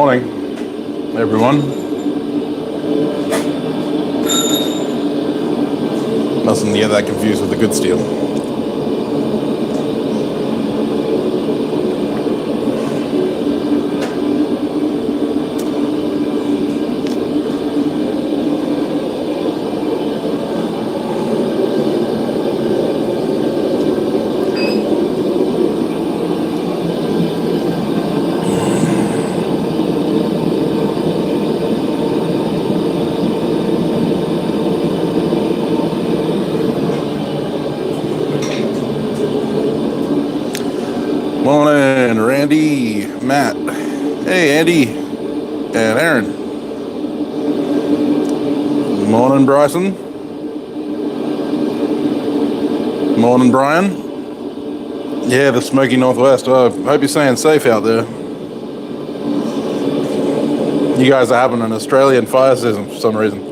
Morning, everyone. Mustn't get that confused with the good steel. Morning, Randy, Matt. Hey, Andy and Aaron. Morning, Bryson. Morning, Brian. Yeah, the smoky northwest. I hope you're staying safe out there. You guys are having an Australian fire season for some reason.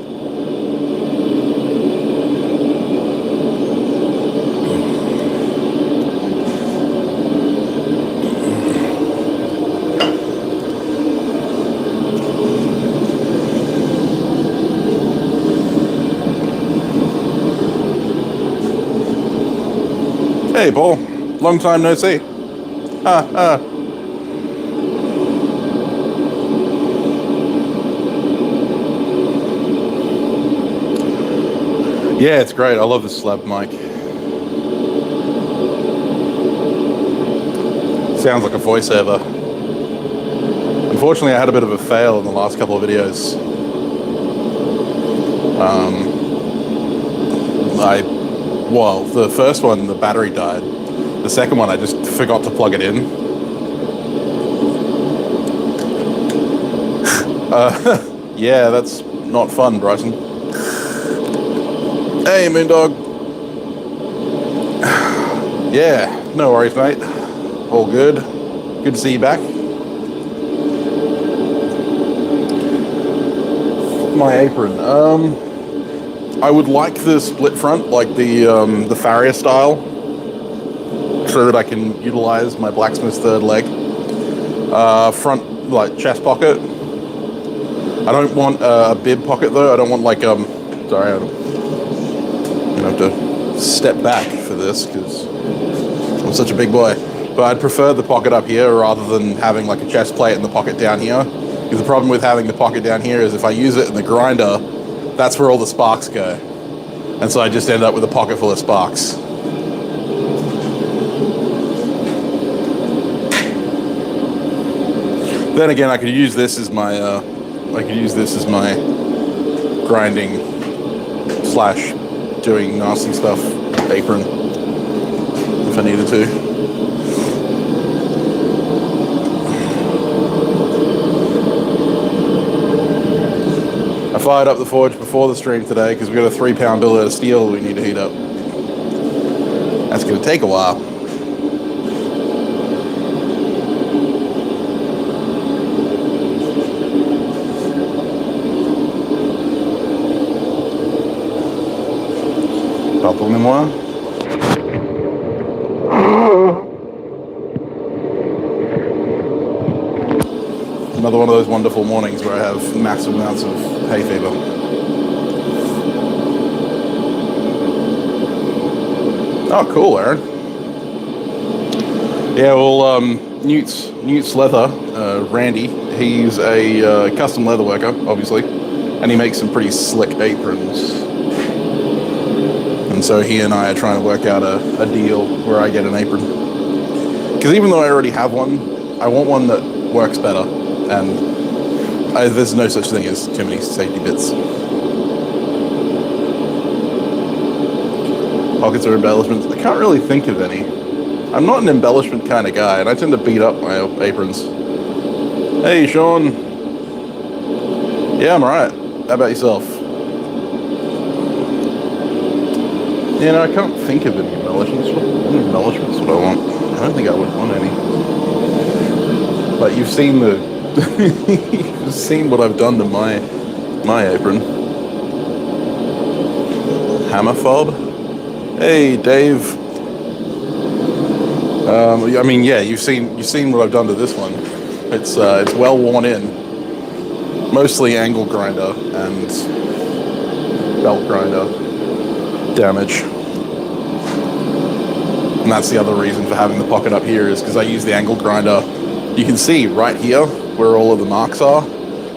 Hey, Paul. Long time no see. Yeah, it's great. I love this slab mic. Sounds like a voiceover. Unfortunately, I had a bit of a fail in the last couple of videos. Well, the first one, the battery died. The second one, I just forgot to plug it in. Yeah, that's not fun, Bryson. Hey, Moondog. Yeah, no worries, mate. All good. Good to see you back. My apron. I would like the split front, like the Farrier style, so that I can utilize my Blacksmith's third leg. Front, like, chest pocket. I don't want a bib pocket, though. I don't want, like, sorry, I'm gonna have to step back for this, because I'm such a big boy. But I'd prefer the pocket up here rather than having, like, a chest plate and the pocket down here. Because the problem with having the pocket down here is if I use it in the grinder, that's where all the sparks go. And so I just end up with a pocket full of sparks. Then again, I could use this as my grinding slash doing nasty stuff apron if I needed to. I fired up the forge before the stream today because we've got a 3-pound billet of steel we need to heat up. That's going to take a while. Pardonnez-moi. Another one of those wonderful mornings where I have massive amounts of hay fever. Oh, cool, Aaron. Yeah, well, Newt's Leather, Randy, he's a custom leather worker, obviously, and he makes some pretty slick aprons. And so he and I are trying to work out a deal where I get an apron. Because even though I already have one, I want one that works better. And there's no such thing as too many safety bits. Pockets or embellishments? I can't really think of any. I'm not an embellishment kind of guy, and I tend to beat up my aprons. Hey, Sean. Yeah, I'm alright. How about yourself? You know, I can't think of any embellishments. What embellishments would I want? I don't think I would want any. But you've seen you've seen what I've done to my apron. Hammer fob. Hey, Dave. I mean, yeah, you've seen what I've done to this one. It's well worn in. Mostly angle grinder and belt grinder damage. And that's the other reason for having the pocket up here, is because I use the angle grinder. You can see right here where all of the marks are.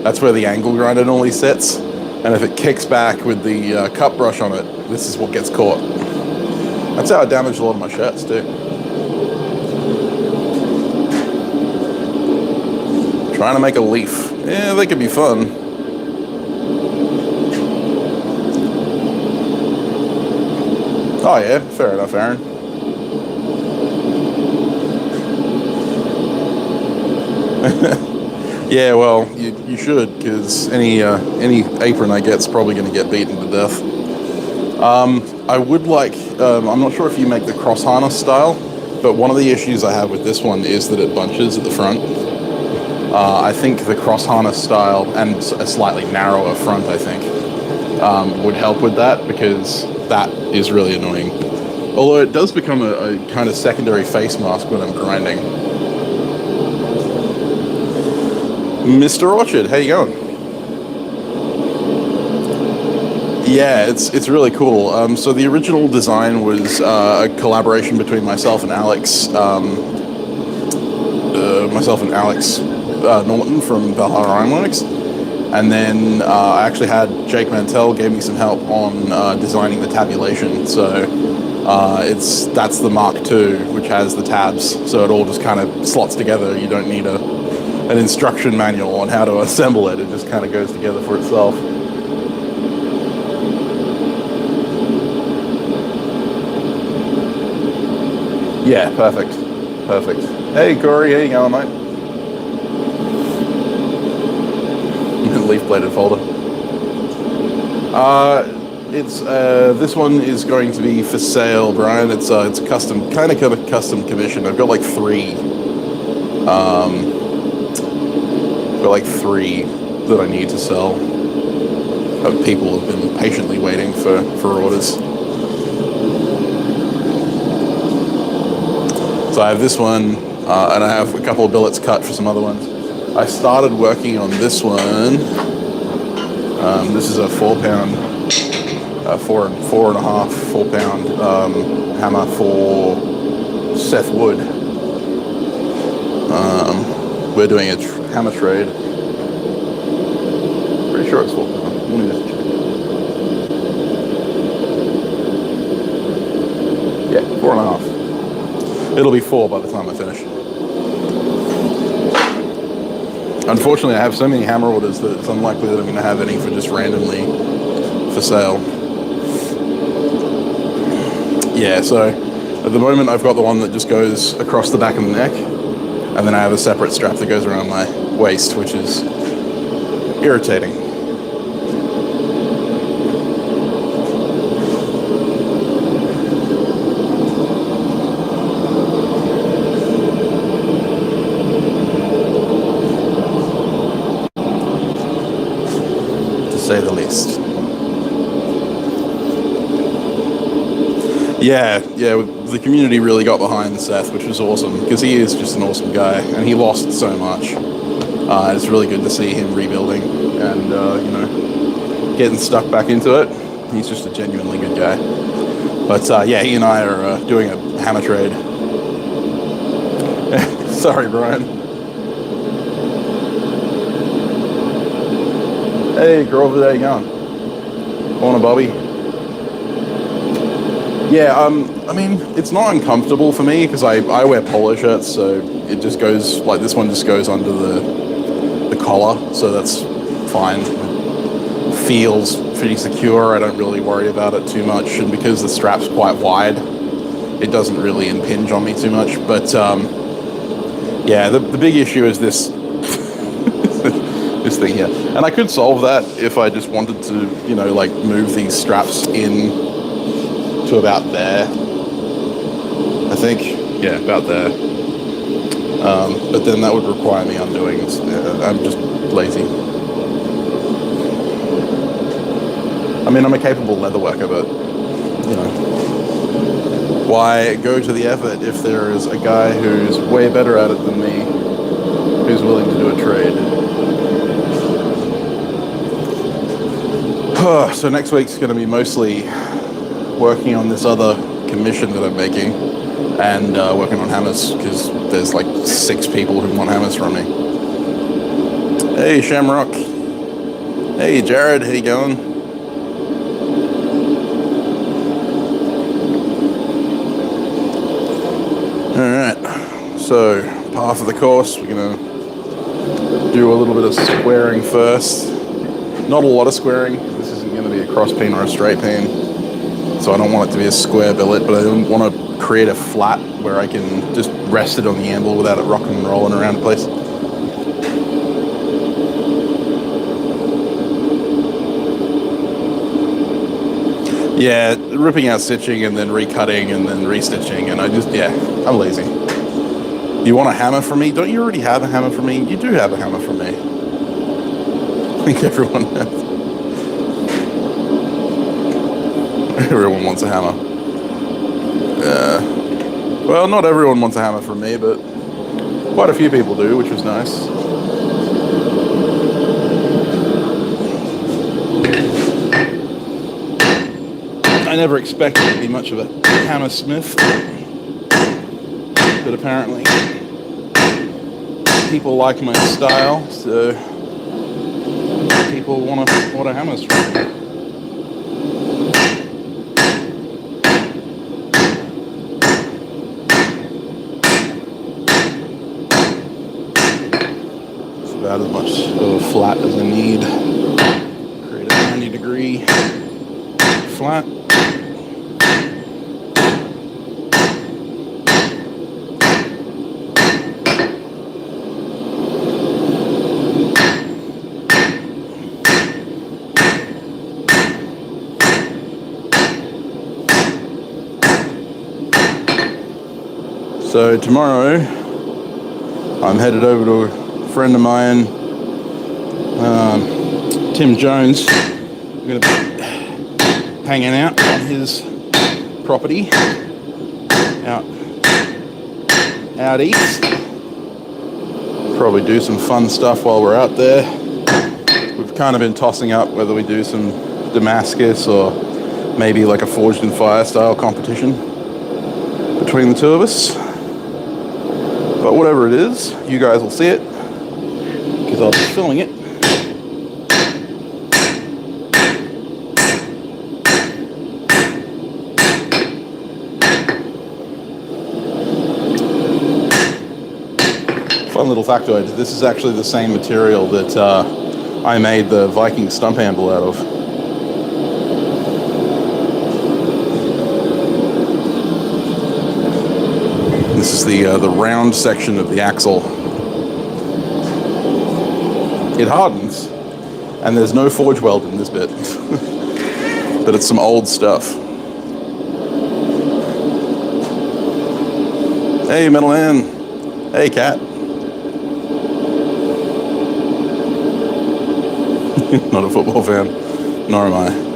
That's where the angle grinder normally sits. And if it kicks back with the cut brush on it, this is what gets caught. That's how I damaged a lot of my shirts too. Trying to make a leaf. Yeah, they could be fun. Oh yeah, fair enough, Aaron. Yeah, well, you should, because any apron I get's probably going to get beaten to death. I would like, I'm not sure if you make the cross harness style, but one of the issues I have with this one is that it bunches at the front. I think the cross harness style and a slightly narrower front, I think, would help with that, because that is really annoying. Although it does become a kind of secondary face mask when I'm grinding. Mr. Orchard, how you going? Yeah, it's really cool. So the original design was a collaboration between myself and Alex Norton from Valhalla Ironworks, and then I actually had Jake Mantell gave me some help on designing the tabulation. So that's the Mark II, which has the tabs, so it all just kind of slots together. You don't need an instruction manual on how to assemble it. It just kind of goes together for itself. Yeah, perfect. Perfect. Hey, Corey, how you going, mate? Leaf bladed folder. This one is going to be for sale, Brian. It's a custom, kind of custom commission. I've got like three. That I need to sell. People have been patiently waiting for orders. So I have this one, and I have a couple of billets cut for some other ones. I started working on this one. This is a 4-pound, 4.5 pound hammer for Seth Wood. We're doing a hammer trade. Pretty sure it's 4 pound. Let me just check. Yeah, 4.5. It'll be 4 by the time I finish. Unfortunately, I have so many hammer orders that it's unlikely that I'm going to have any for just randomly for sale. Yeah, so at the moment I've got the one that just goes across the back of the neck, and then I have a separate strap that goes around my waist, which is irritating. Say the least. Yeah, the community really got behind Seth, which was awesome, because he is just an awesome guy, and he lost so much. It's really good to see him rebuilding and, getting stuck back into it. He's just a genuinely good guy. But, yeah, he and I are doing a hammer trade. Sorry, Brian. Hey, Grover, how you going? Morning, Bobby. Yeah, I mean, it's not uncomfortable for me because I wear polo shirts, so it just goes, like this one just goes under the collar, so that's fine. It feels pretty secure. I don't really worry about it too much, and because the strap's quite wide, it doesn't really impinge on me too much. But yeah, the big issue is this this thing here, and I could solve that if I just wanted to, like move these straps in to about there. I think, yeah, about there. But then that would require me undoing. I'm just lazy. I mean, I'm a capable leather worker, but why go to the effort if there is a guy who's way better at it than me, who's willing to do a trade. So next week's going to be mostly working on this other commission that I'm making and working on hammers, because there's like 6 people who want hammers from me. Hey Shamrock. Hey Jared, how you going? Alright, so path of the course, we're going to do a little bit of squaring first. Not a lot of squaring. This isn't going to be a cross peen or a straight peen, so I don't want it to be a square billet, but I don't want to create a flat where I can just rest it on the anvil without it rocking and rolling around the place. Yeah, ripping out stitching and then recutting and then restitching, and I'm lazy. You want a hammer from me? Don't you already have a hammer from me? You do have a hammer from me. I think everyone wants a hammer. Well, not everyone wants a hammer from me, but quite a few people do, which was nice. I never expected to be much of a hammersmith, but apparently people like my style, so people want to order hammers from me. It's about as much of a flat as I need. Create a 90-degree flat. So tomorrow, I'm headed over to a friend of mine, Tim Jones. We're going to be hanging out on his property out east. Probably do some fun stuff while we're out there. We've kind of been tossing up whether we do some Damascus or maybe like a Forged in Fire style competition between the two of us. But whatever it is, you guys will see it, because I'll be filming it. Fun little factoid, this is actually the same material that I made the Viking stump handle out of. This is the round section of the axle. It hardens, and there's no forge weld in this bit, but it's some old stuff. Hey, Metal Man. Hey, Cat. Not a football fan, nor am I.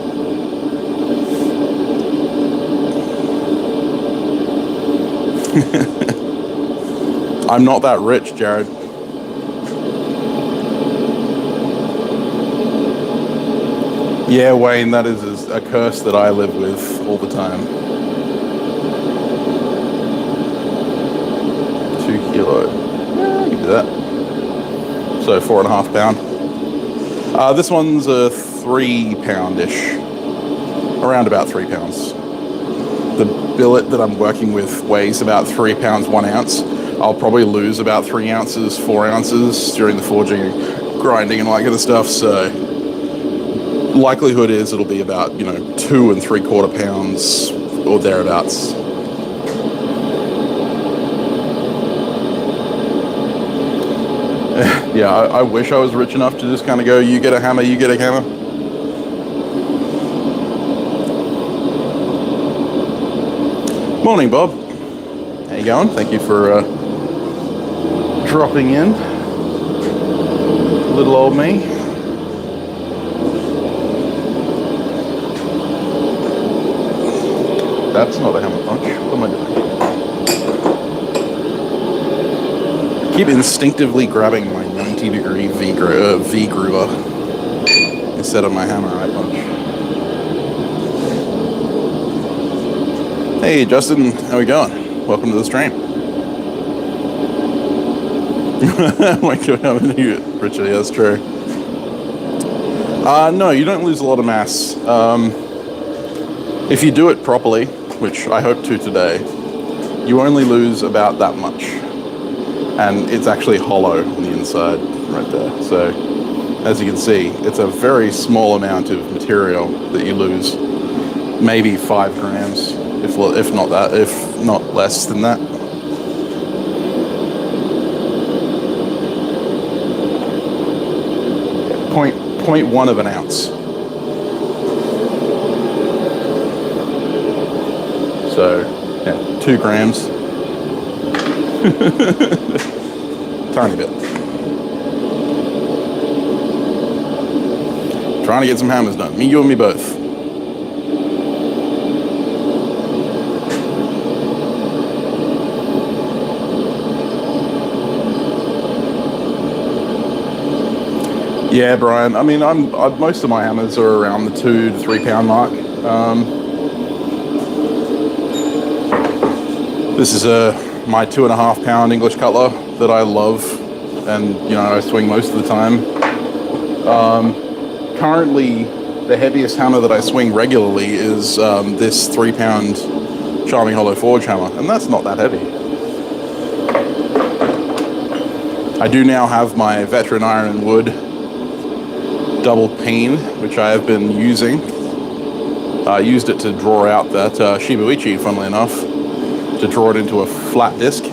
I'm not that rich, Jared. Yeah, Wayne, that is a curse that I live with all the time. 2 kilo. Yeah, I can do that. So 4.5 pound. This one's a 3 pound-ish. Around about 3 pounds. The billet that I'm working with weighs about 3 pounds 1 ounce. I'll probably lose about 3 ounces, 4 ounces during the forging, grinding, and all that kind of stuff. So likelihood is it'll be about 2 3/4 pounds or thereabouts. Yeah, I wish I was rich enough to just kind of go, you get a hammer, you get a hammer. Morning, Bob. How you going? Thank you for dropping in. Little old me. That's not a hammer punch. What am I doing? keep instinctively grabbing my 90-degree V groover instead of my hammer eye punch. Hey Justin, how we going? Welcome to the stream. My God, Richard, yeah, that's true. No, you don't lose a lot of mass. If you do it properly, which I hope to today, you only lose about that much. And it's actually hollow on the inside right there. So, as you can see, it's a very small amount of material that you lose. Maybe 5 grams, if not that, if not less than that. Point 0.1 of an ounce. So, yeah, 2 grams. Tiny bit. Trying to get some hammers done. Me, you, and me both. Yeah, Brian. I mean, most of my hammers are around the 2 to 3 pound mark. This is my 2.5 pound English cutler that I love, and I swing most of the time. Currently, the heaviest hammer that I swing regularly is this 3 pound Charming Hollow Forge hammer, and that's not that heavy. I do now have my Veteran Iron and Wood double peen, which I have been using. I used it to draw out that Shibuichi, funnily enough, to draw it into a flat disc.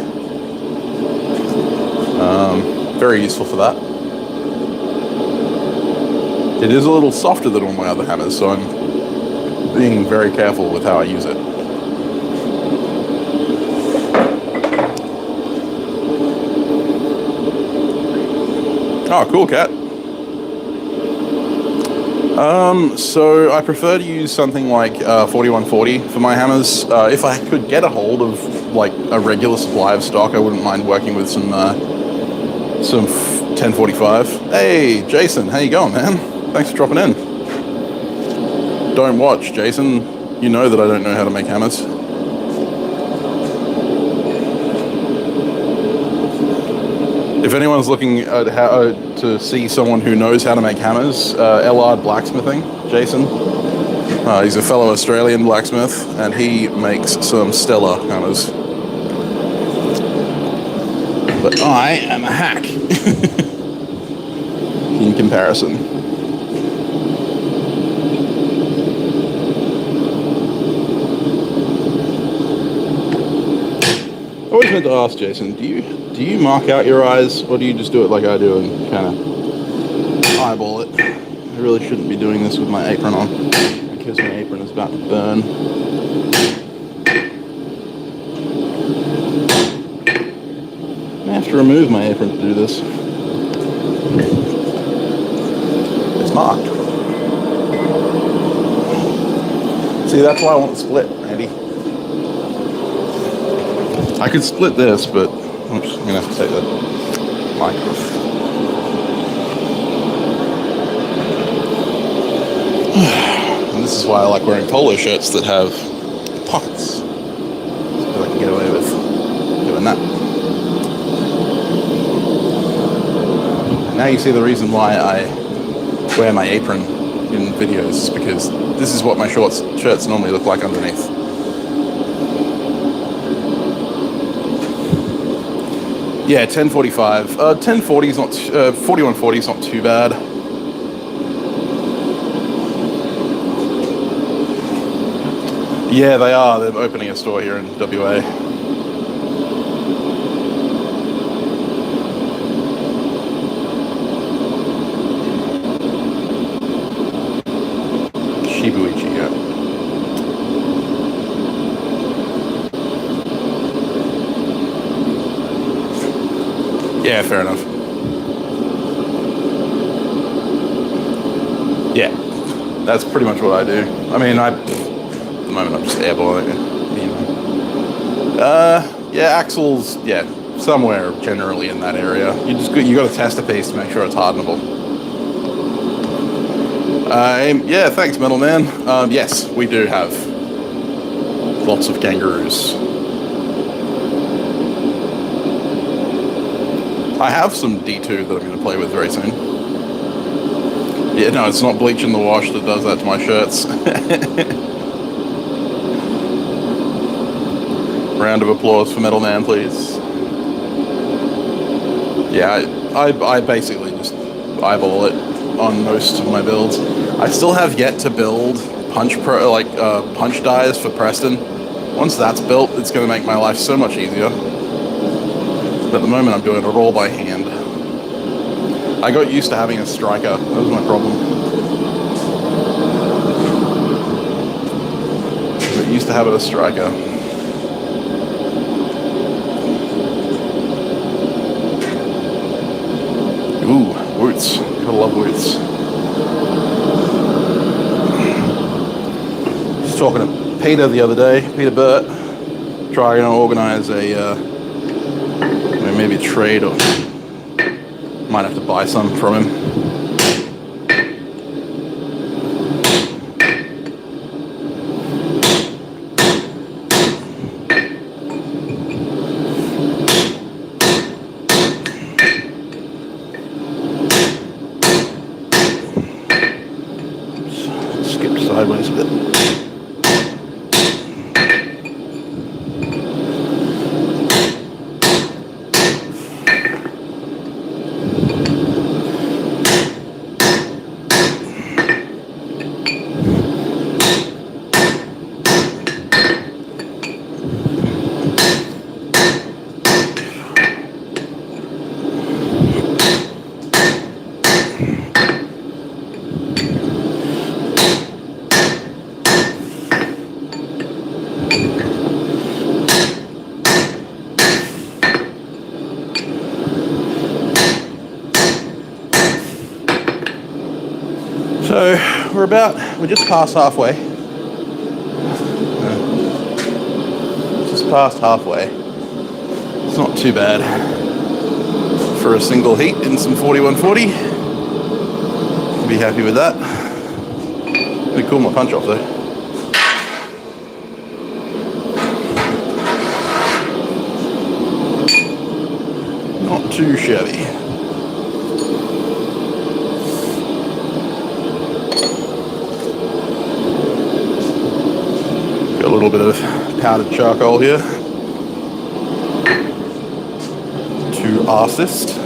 Very useful for that. It is a little softer than all my other hammers, so I'm being very careful with how I use it. Oh, cool, cat. So I prefer to use something like 4140 for my hammers. If I could get a hold of like a regular supply of stock, I wouldn't mind working with some 1045. Hey, Jason, how you going, man? Thanks for dropping in. Don't watch, Jason. You know that I don't know how to make hammers. If anyone's looking at how to see someone who knows how to make hammers, Ellard Blacksmithing, Jason. He's a fellow Australian blacksmith, and he makes some stellar hammers. But I am a hack in comparison. I always meant to ask Jason, do you mark out your eyes, or do you just do it like I do and kind of eyeball it? I really shouldn't be doing this with my apron on, because my apron is about to burn. I have to remove my apron to do this. It's marked. See, that's why I want to split, Andy. I could split this, but I'm just gonna have to take the mic off. And this is why I like wearing polo shirts that have pockets, so I can get away with doing that. Now you see the reason why I wear my apron in videos, because this is what my shirts normally look like underneath. Yeah, 1045. 1040 is not. 4140 is not too bad. Yeah, they are. They're opening a store here in WA. Shibuichi, yeah. Yeah, fair enough. Yeah, that's pretty much what I do. I mean, at the moment I'm just airballing it, you know. Yeah, axles, yeah, somewhere generally in that area. You got to test a piece to make sure it's hardenable. Yeah, thanks, Metal Man. Yes, we do have lots of kangaroos. I have some D2 that I'm going to play with very soon. Yeah, no, it's not bleach in the wash that does that to my shirts. Round of applause for Metal Man, please. Yeah, I basically just eyeball it on most of my builds. I still have yet to build punch dies for Preston. Once that's built, it's going to make my life so much easier. But at the moment, I'm doing it all by hand. I got used to having a striker. That was my problem. I got used to having a striker. Ooh, roots. Gotta love roots. Just talking to Peter the other day, Peter Burt, trying to organize maybe a trade, or might have to buy some from him. Skip sideways a bit. So we're just past halfway. Just past halfway. It's not too bad for a single heat in some 4140. Be happy with that. Pretty cool my punch off though. Not too shabby. Got a little bit of powdered charcoal here to assist.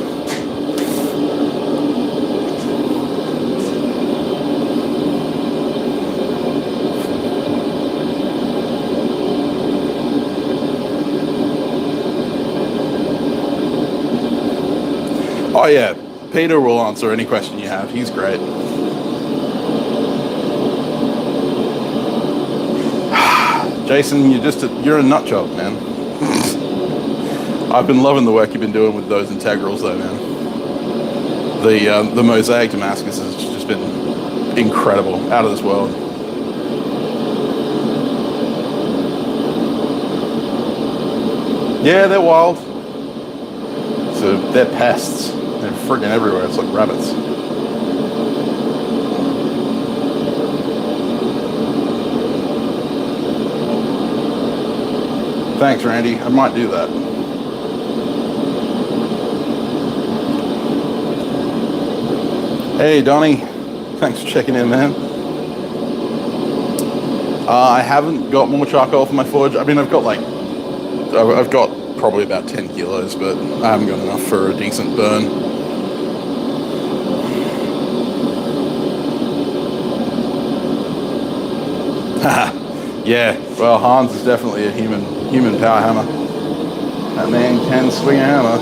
Oh yeah, Peter will answer any question you have. He's great. Jason, you're a nut job, man. I've been loving the work you've been doing with those integrals though, man. The mosaic Damascus has just been incredible, out of this world. Yeah, they're wild. So they're pests. They're friggin' everywhere. It's like rabbits. Thanks, Randy. I might do that. Hey, Donnie. Thanks for checking in, man. I haven't got more charcoal for my forge. I mean, I've got probably about 10 kilos, but I haven't got enough for a decent burn. Yeah, well, Hans is definitely a human power hammer. That man can swing a hammer.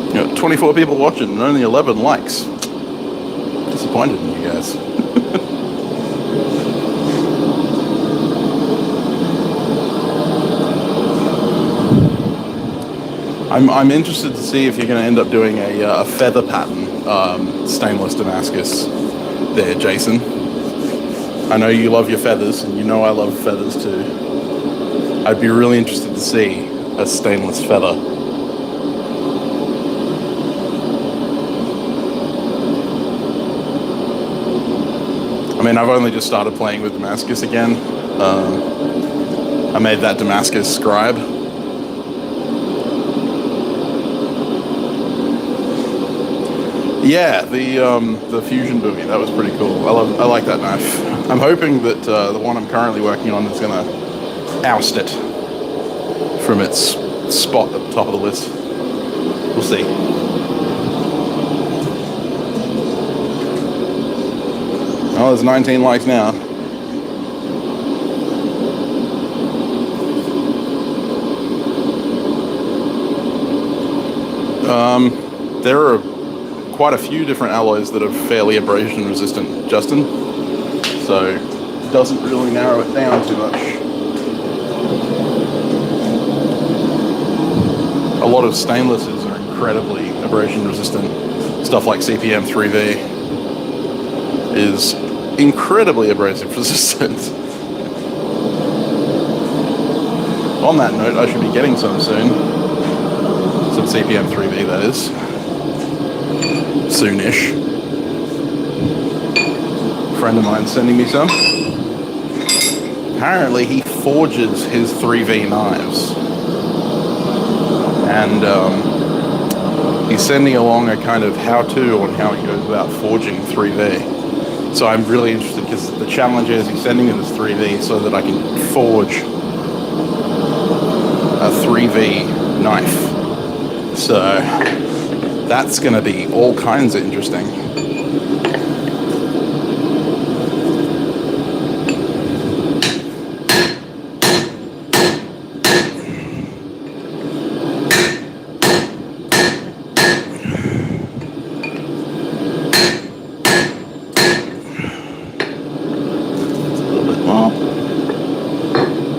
You got 24 people watching and only 11 likes. Disappointed in you guys. I'm interested to see if you're going to end up doing a feather pattern stainless Damascus. there, Jason. I know you love your feathers, and you know I love feathers too. I'd be really interested to see a stainless feather. I mean, I've only just started playing with Damascus again. I made that Damascus scribe. Yeah, the fusion boomy, that was pretty cool. I like that knife. I'm hoping that the one I'm currently working on is gonna oust it from its spot at the top of the list. We'll see. Oh, there's 19 likes now. There are quite a few different alloys that are fairly abrasion resistant, Justin. So it doesn't really narrow it down too much. A lot of stainlesses are incredibly abrasion resistant. Stuff like CPM 3V is incredibly abrasive resistant. On that note, I should be getting some soon. Some CPM 3V, that is. Soonish. A friend of mine sending me some. Apparently he forges his 3V knives. And he's sending along a kind of how-to on how he goes about forging 3V. So I'm really interested because the challenge is he's sending me this 3V so that I can forge a 3V knife. So that's going to be all kinds of interesting.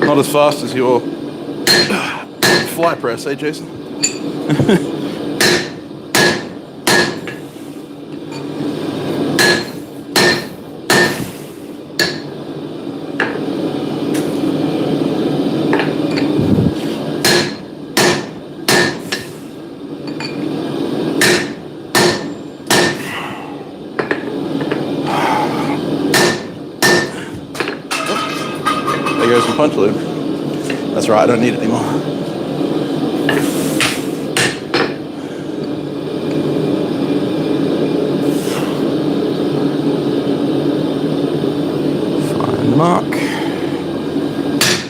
Not as fast as your fly press, eh, Jason? There goes my punch lube. That's right, I don't need it anymore. Find the mark.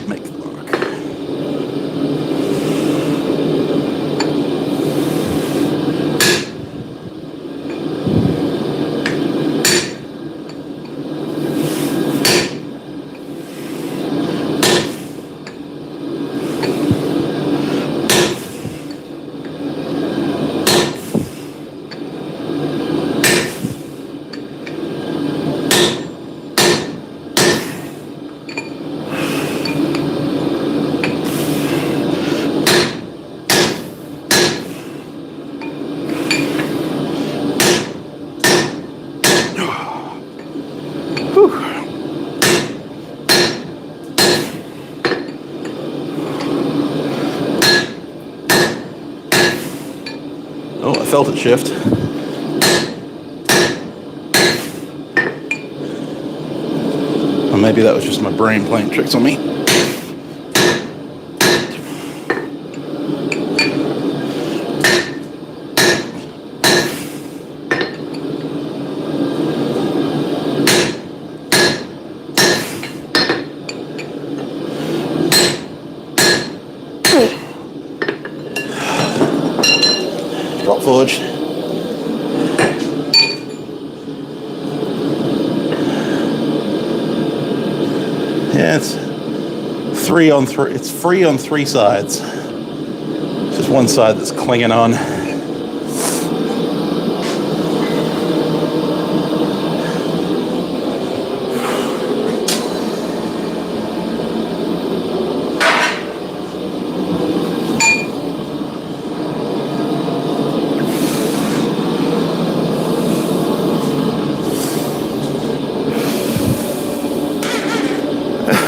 Make the mark. Oh, I felt it shift. Or maybe that was just my brain playing tricks on me. Drop forge. Yeah, it's 3 on 3. It's free on 3 sides. It's just one side that's clinging on.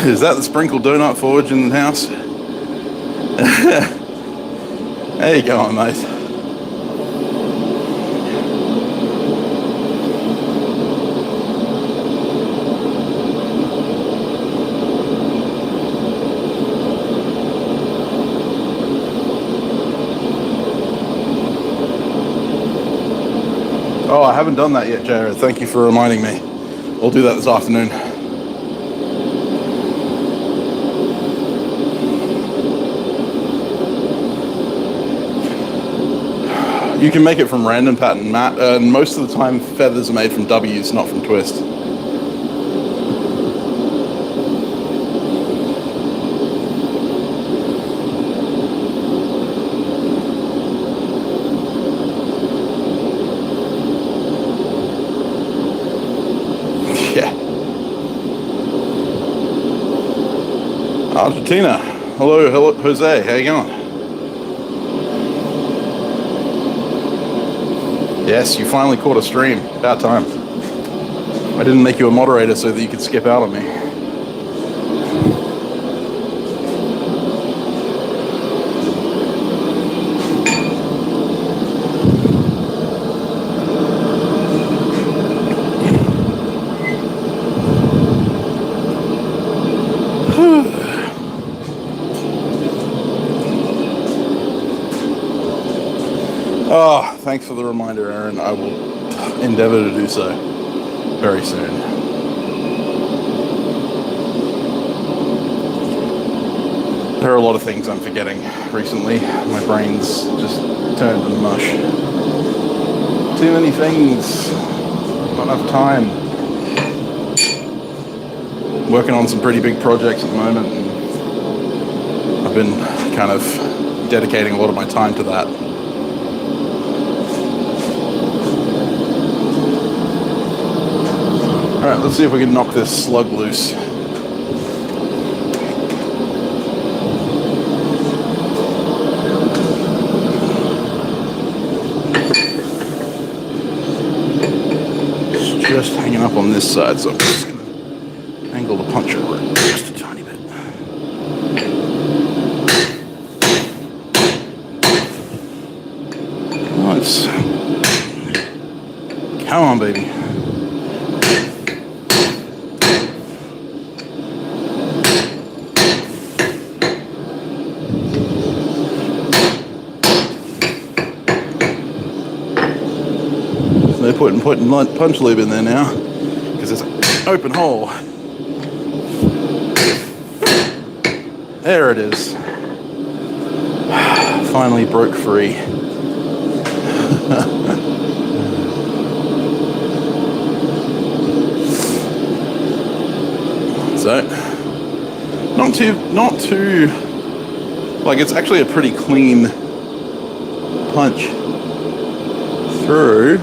Is that the sprinkled donut forge in the house? There you go, mate. Oh, I haven't done that yet, Jared. Thank you for reminding me. I'll do that this afternoon. You can make it from random pattern, Matt, and most of the time feathers are made from W's, not from twist. Yeah. Argentina. Hello, Jose. How you going? Yes, you finally caught a stream. About time. I didn't make you a moderator so that you could skip out on me. Oh, thanks for the reminder, Aaron. I will endeavor to do so very soon. There are a lot of things I'm forgetting recently. My brain's just turned to mush. Too many things. Not enough time. Working on some pretty big projects at the moment, and I've been kind of dedicating a lot of my time to that. Alright, let's see if we can knock this slug loose. It's just hanging up on this side, so I'm just going to angle the puncher just a tiny bit. Nice. Come on, baby. They're putting punch lube in there now because there's an open hole. There it is. Finally broke free. So, not too, like, it's actually a pretty clean punch through.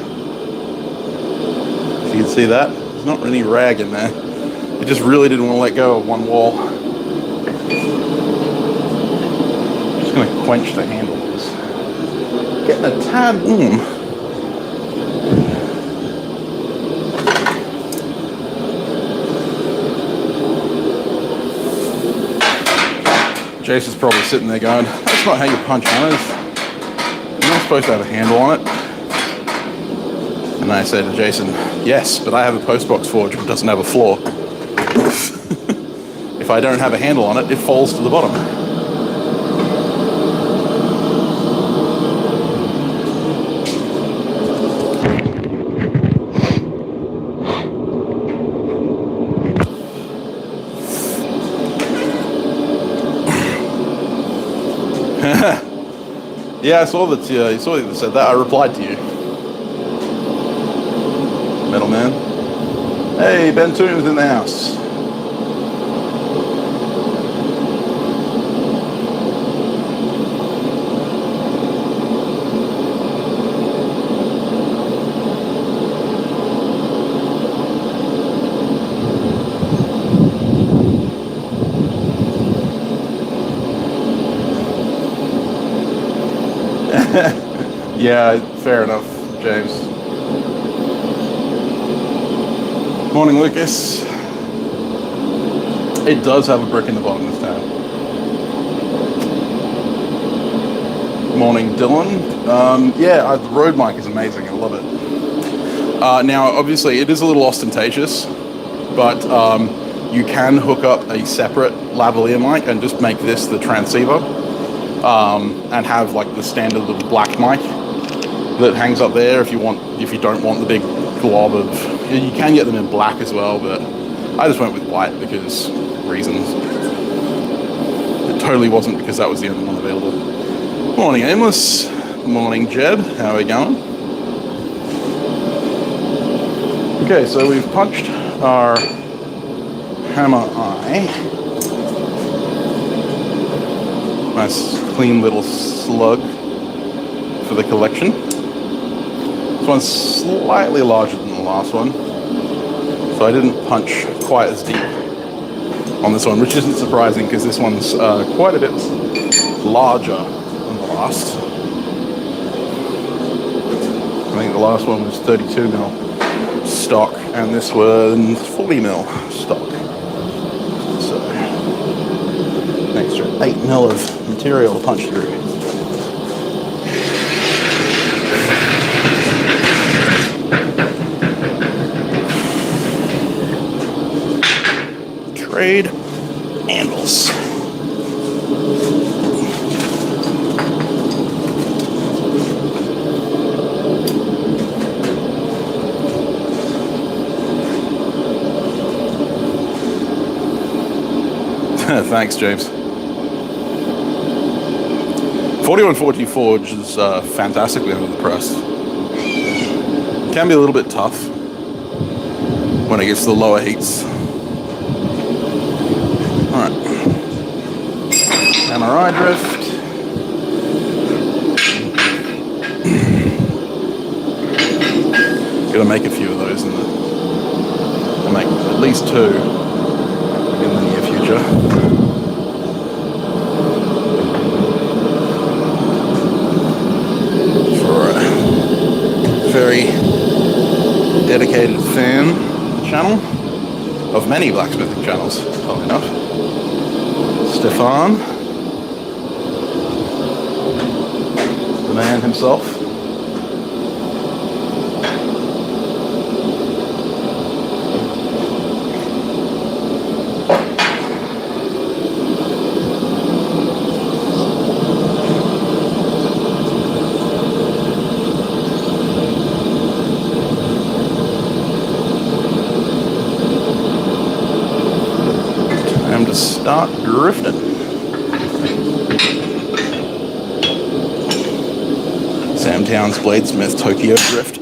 You can see that there's not any rag in there. It just really didn't want to let go of one wall. I'm just going to quench the handle. It's getting a tad warm. Jason's probably sitting there going, "That's not how you punch hammers. You're not supposed to have a handle on it." And I said to Jason, "Yes, but I have a postbox forge which doesn't have a floor. If I don't have a handle on it, it falls to the bottom." Yeah, I saw that. You saw that you said that. I replied to you. Metal Man. Hey, Ben Toom's in the house. Yeah, fair enough, James. Morning, Lucas. It does have a brick in the bottom this time. Morning, Dylan. Yeah, the Rode mic is amazing. I love it. Now, obviously, it is a little ostentatious, but you can hook up a separate lavalier mic and just make this the transceiver, and have like the standard little black mic that hangs up there if you don't want the big glob of. You can get them in black as well, but I just went with white because reasons. It totally wasn't because that was the only one available. Morning, Aimless. Morning, Jeb. How are we going? Okay, so we've punched our hammer eye. Nice, clean little slug for the collection. This one's slightly larger than the last one, so I didn't punch quite as deep on this one, which isn't surprising because this one's quite a bit larger than the last. I think the last one was 32mm stock, and this was 40mm stock. So, an extra 8mm of material to punch through. Trade handles. Thanks, James. 4140 Forge is fantastically under the press. Can be a little bit tough when it gets to the lower heats. Alright. MRI drift. Gonna make a few of those I'll make at least 2 in the near future. Very dedicated fan channel of many blacksmithing channels, funnily enough. Stefan, the man himself. Start drifting. Sam Town's Bladesmith Tokyo Drift.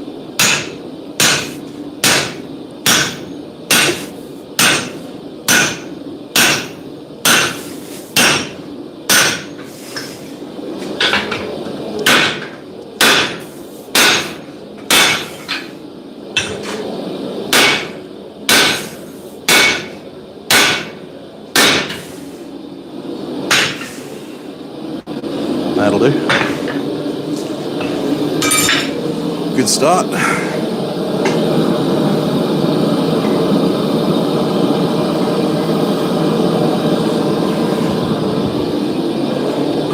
That'll do. Good start.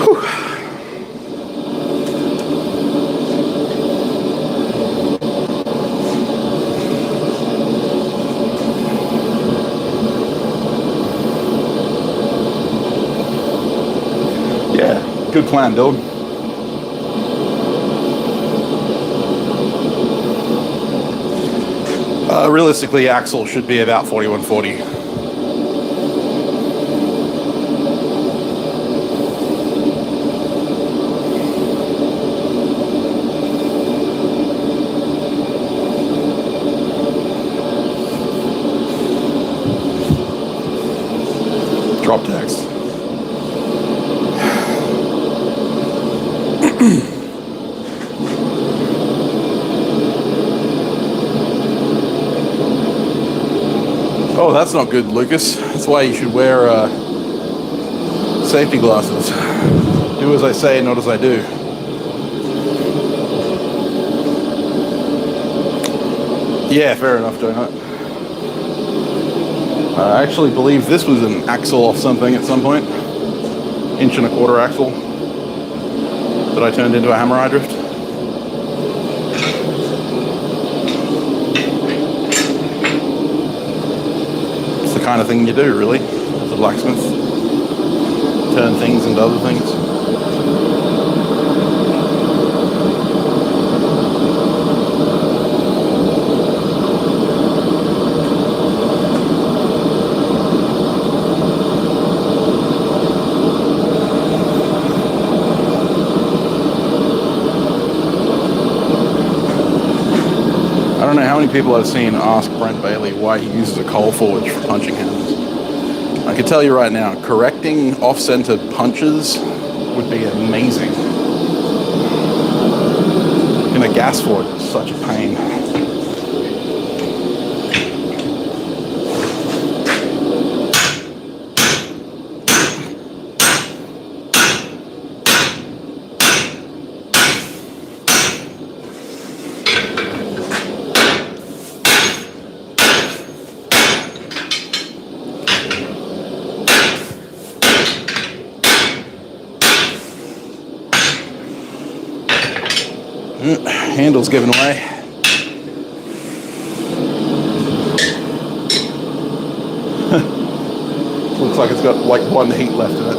Whew. Yeah. Good plan, Dylan. Realistically, axle should be about 4140. Drop text. Oh, that's not good, Lucas. That's why you should wear safety glasses. Do as I say, not as I do. Yeah, fair enough, Donut. I actually believe this was an axle off something at some point. 1.25" axle that I turned into a hammer eye drift. It's the kind of thing you do, really, as a blacksmith. Turn things into other things. I don't know how many people I've seen ask Brent Bailey why he uses a coal forge for punching hammers. I can tell you right now, correcting off-centered punches would be amazing. In a gas forge, it's such a pain. Handle's giving away. Looks like it's got like one heat left in it.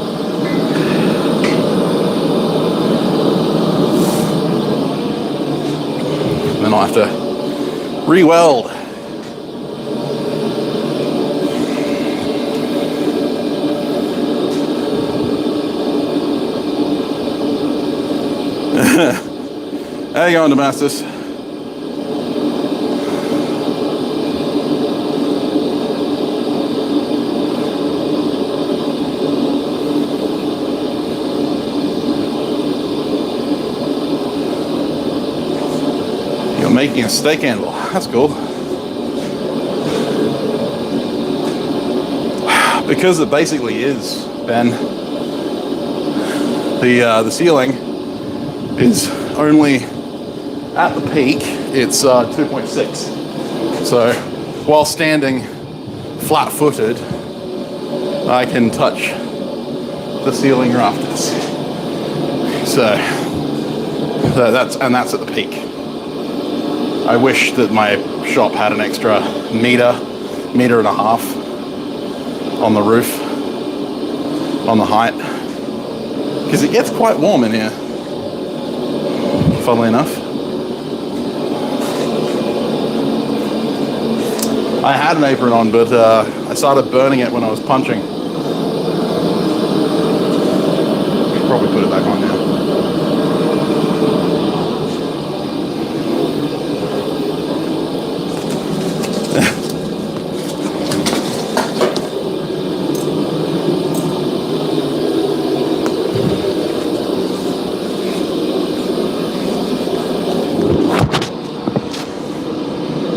And then I'll have to re-weld. How you going, Damascus? You're making a steak handle. That's cool. Because it basically is, Ben. The ceiling is only at the peak. It's 2.6. So while standing flat-footed, I can touch the ceiling rafters. So that's at the peak. I wish that my shop had an extra meter and a half on the roof, on the height, because it gets quite warm in here, funnily enough. I had an apron on, but I started burning it when I was punching. Should probably put it back on now.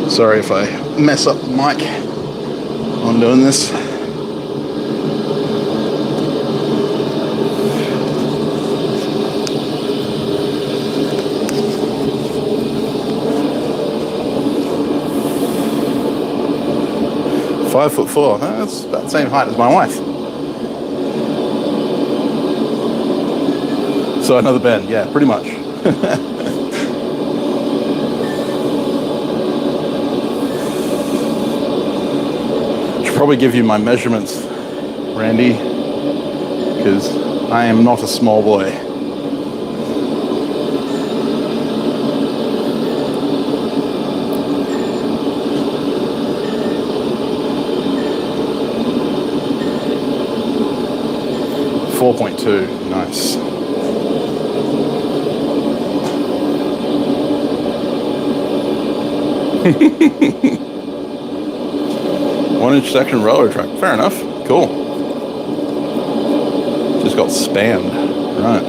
Sorry if I mess up the mic on doing this. "5'4". That's about the same height as my wife. So another bend, yeah, pretty much. Probably give you my measurements, Randy, because I am not a small boy. .2, nice. One-inch section railroad track. Fair enough. Cool. Just got spammed. Right.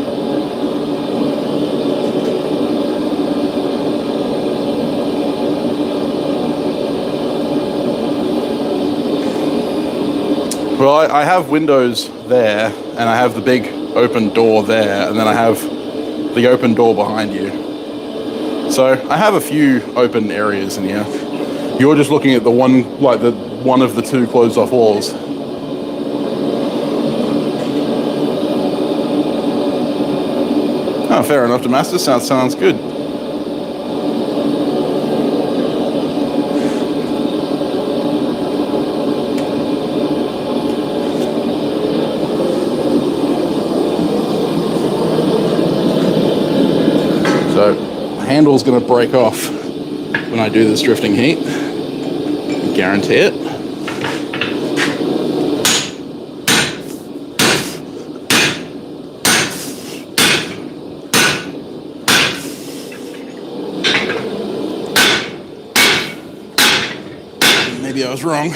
Well, I have windows there, and I have the big open door there, and then I have the open door behind you. So I have a few open areas in here. You're just looking at the one, like the one of the two closed off walls. Oh, fair enough, Damascus. Sounds good. So, the handle's going to break off when I do this drifting heat. I guarantee it. Maybe I was wrong,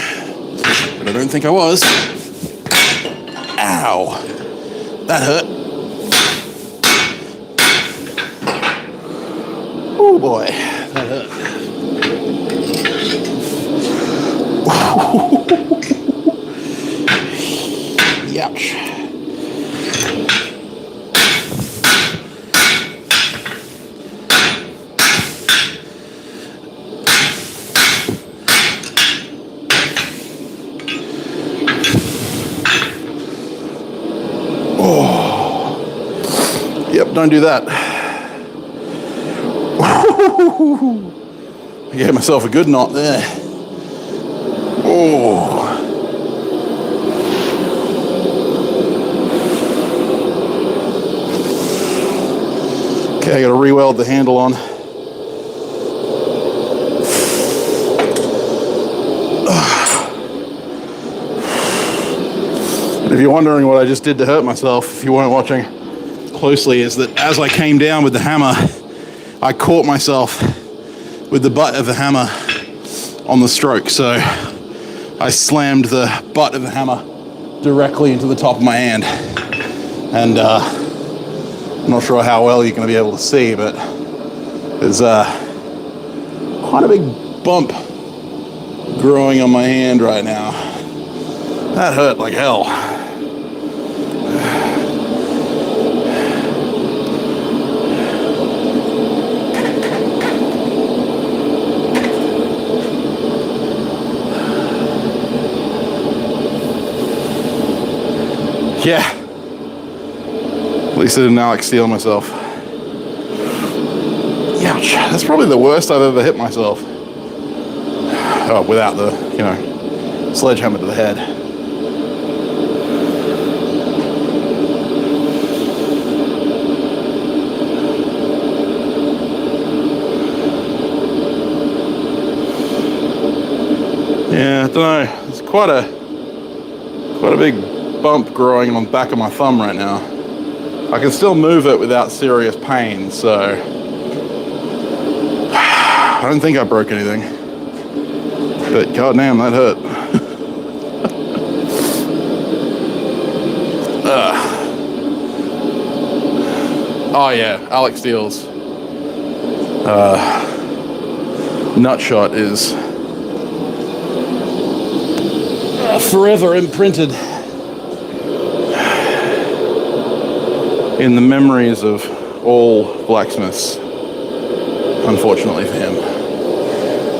but I don't think I was. Ow! That hurt. Oh boy, that hurt. Ouch. Yep, don't do that. I gave myself a good knot there. Oh. Okay, I gotta re-weld the handle on. If you're wondering what I just did to hurt myself, if you weren't watching closely, is that as I came down with the hammer, I caught myself with the butt of the hammer on the stroke. So I slammed the butt of the hammer directly into the top of my hand. And I'm not sure how well you're going to be able to see, but there's quite a big bump growing on my hand right now. That hurt like hell. Yeah. At least I didn't Alex steal myself. Ouch. That's probably the worst I've ever hit myself. Oh, without the, sledgehammer to the head. Yeah, I don't know. It's quite a big bump growing on the back of my thumb right now. I can still move it without serious pain, so I don't think I broke anything. But goddamn, that hurt. Oh yeah, Alex Steele's nutshot is forever imprinted in the memories of all blacksmiths, unfortunately for him.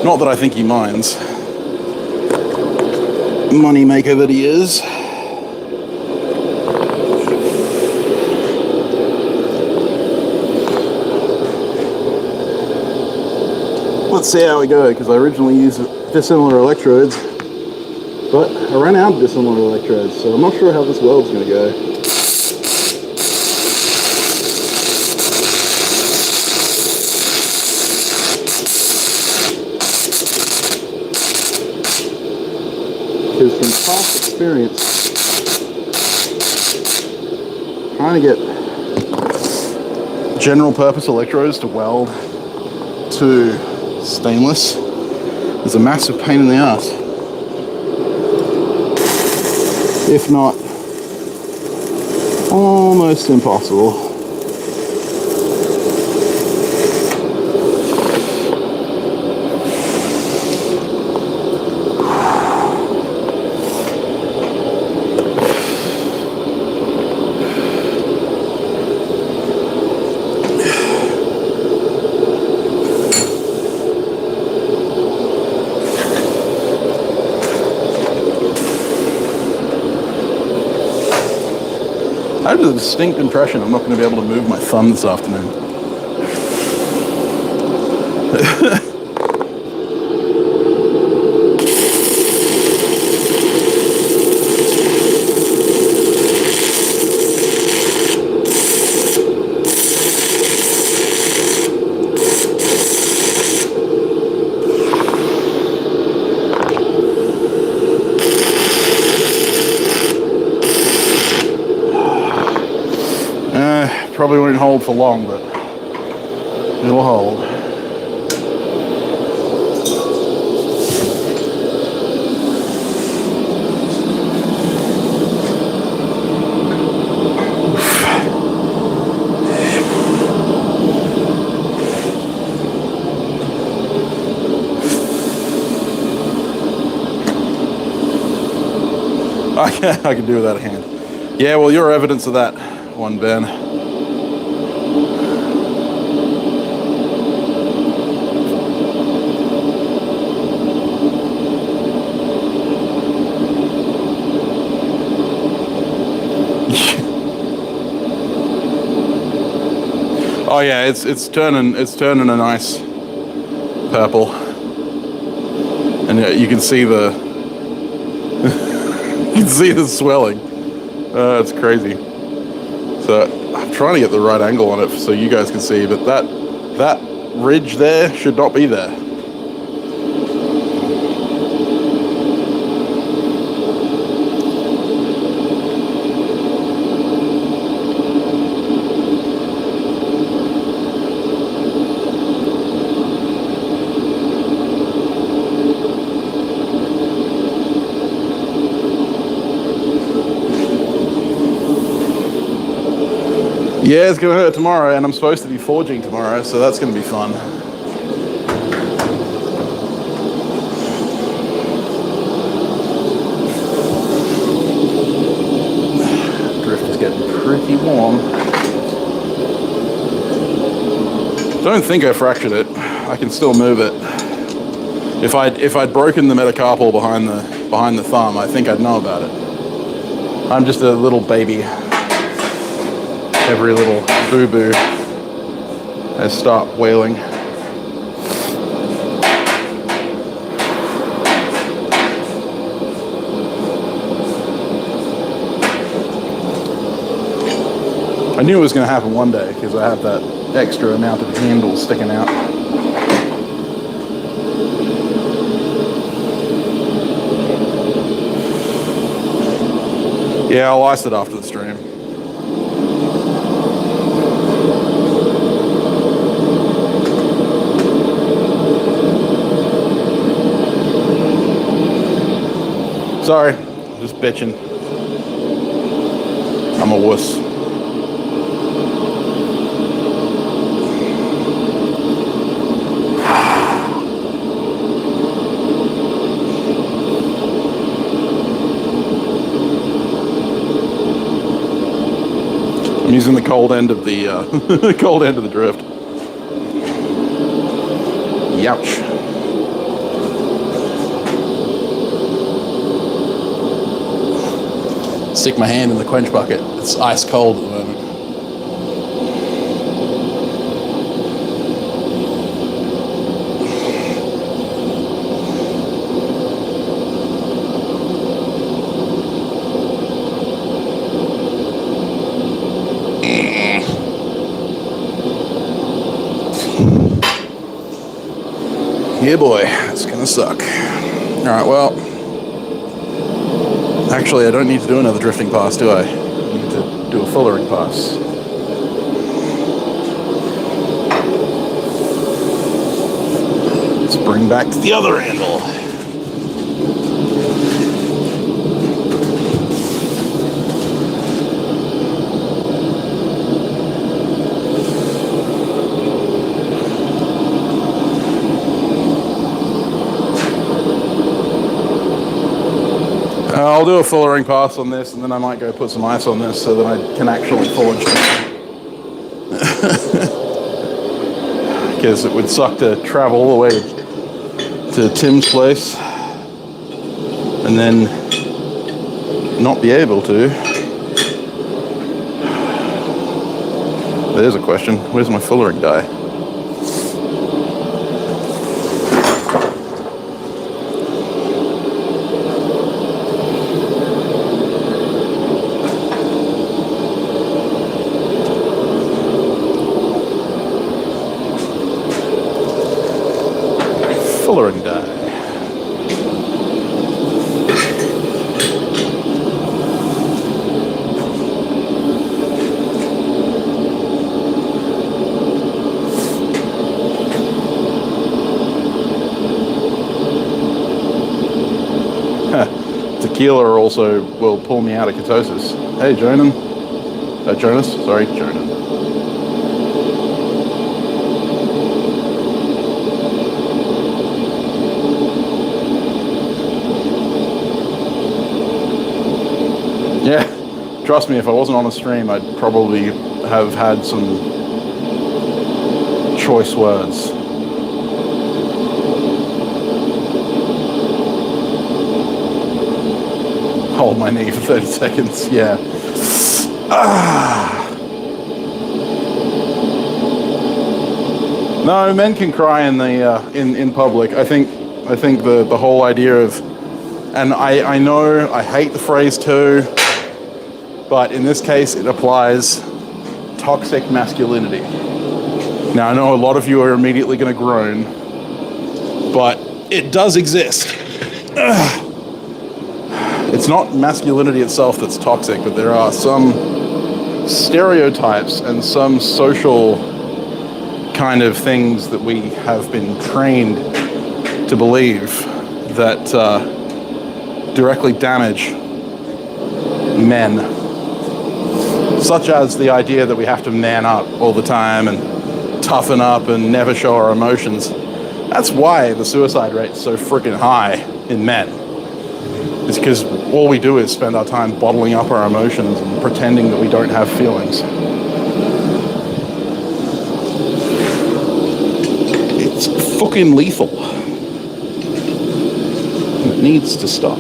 Not that I think he minds. Moneymaker that he is. Let's see how we go, because I originally used dissimilar electrodes, but I ran out of dissimilar electrodes, so I'm not sure how this weld's going to go. Because from past experience, trying to get general purpose electrodes to weld to stainless is a massive pain in the ass. If not almost impossible. have a distinct impression I'm not going to be able to move my thumb this afternoon. Probably won't hold for long, but it'll hold. I can do without a hand. Yeah, well, you're evidence of that one, Ben. Oh yeah, it's turning a nice purple, and you can see the you can see the swelling. It's crazy. So I'm trying to get the right angle on it so you guys can see, but that ridge there should not be there. Yeah, it's going to hurt tomorrow, and I'm supposed to be forging tomorrow, so that's going to be fun. Drift is getting pretty warm. Don't think I fractured it. I can still move it. If I'd broken the metacarpal behind the thumb, I think I'd know about it. I'm just a little baby. Every little boo-boo has stopped wailing. I knew it was going to happen one day because I have that extra amount of handle sticking out. Yeah, I'll ice it after the stream. Sorry, just bitching. I'm a wuss. I'm using the cold end of the cold end of the drift. Youch. Stick my hand in the quench bucket. It's ice cold at the moment. Yeah, boy, it's gonna suck. All right, well. Actually, I don't need to do another drifting pass, do I? I need to do a fullering pass. Let's bring back the other handle. I'll do a fullering pass on this, and then I might go put some ice on this so that I can actually forge because it would suck to travel all the way to Tim's place and then not be able to There's a question. Where's my fullering die? Fullering die. Tequila also will pull me out of ketosis. Hey, Jonas? Sorry, Jonan. Yeah, trust me, if I wasn't on a stream, I'd probably have had some choice words. Hold my knee for 30 seconds, yeah. No, men can cry in the in public. I think the whole idea of, and I know I hate the phrase too, but in this case it applies, toxic masculinity. Now I know a lot of you are immediately going to groan, but it does exist. It's not masculinity itself that's toxic, but there are some stereotypes and some social kind of things that we have been trained to believe that directly damage men. Such as the idea that we have to man up all the time and toughen up and never show our emotions. That's why the suicide rate is so freaking high in men. It's because all we do is spend our time bottling up our emotions and pretending that we don't have feelings. It's fucking lethal. It needs to stop.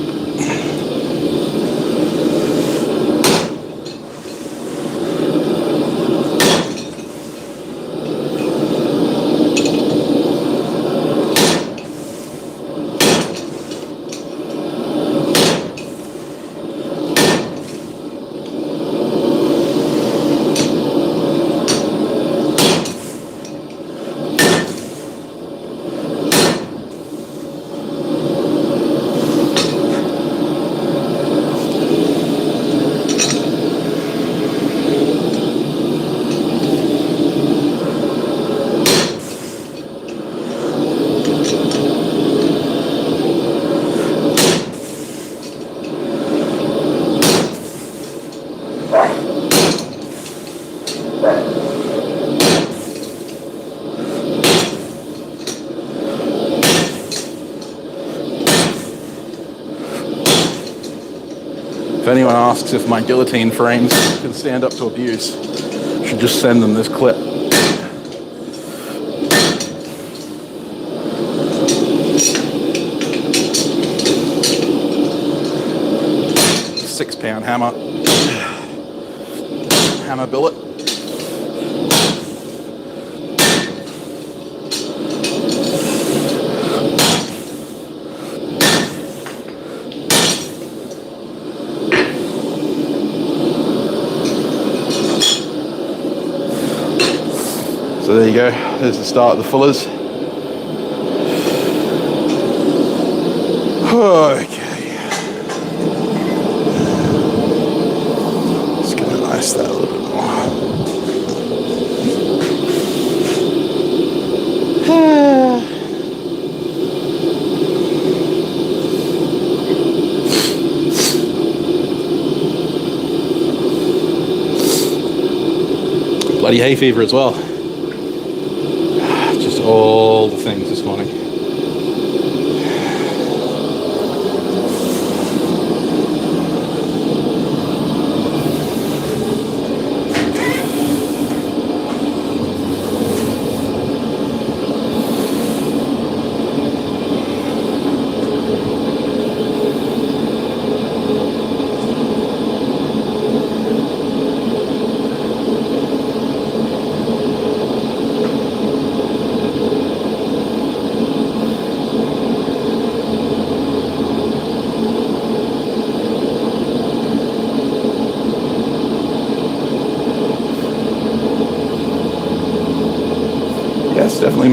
If anyone asks if my guillotine frames can stand up to abuse, I should just send them this clip. £6 hammer billet. So there you go, there's the start of the fullers. Okay. Just gonna ice that a little bit more. Bloody hay fever as well. Just all the things this morning.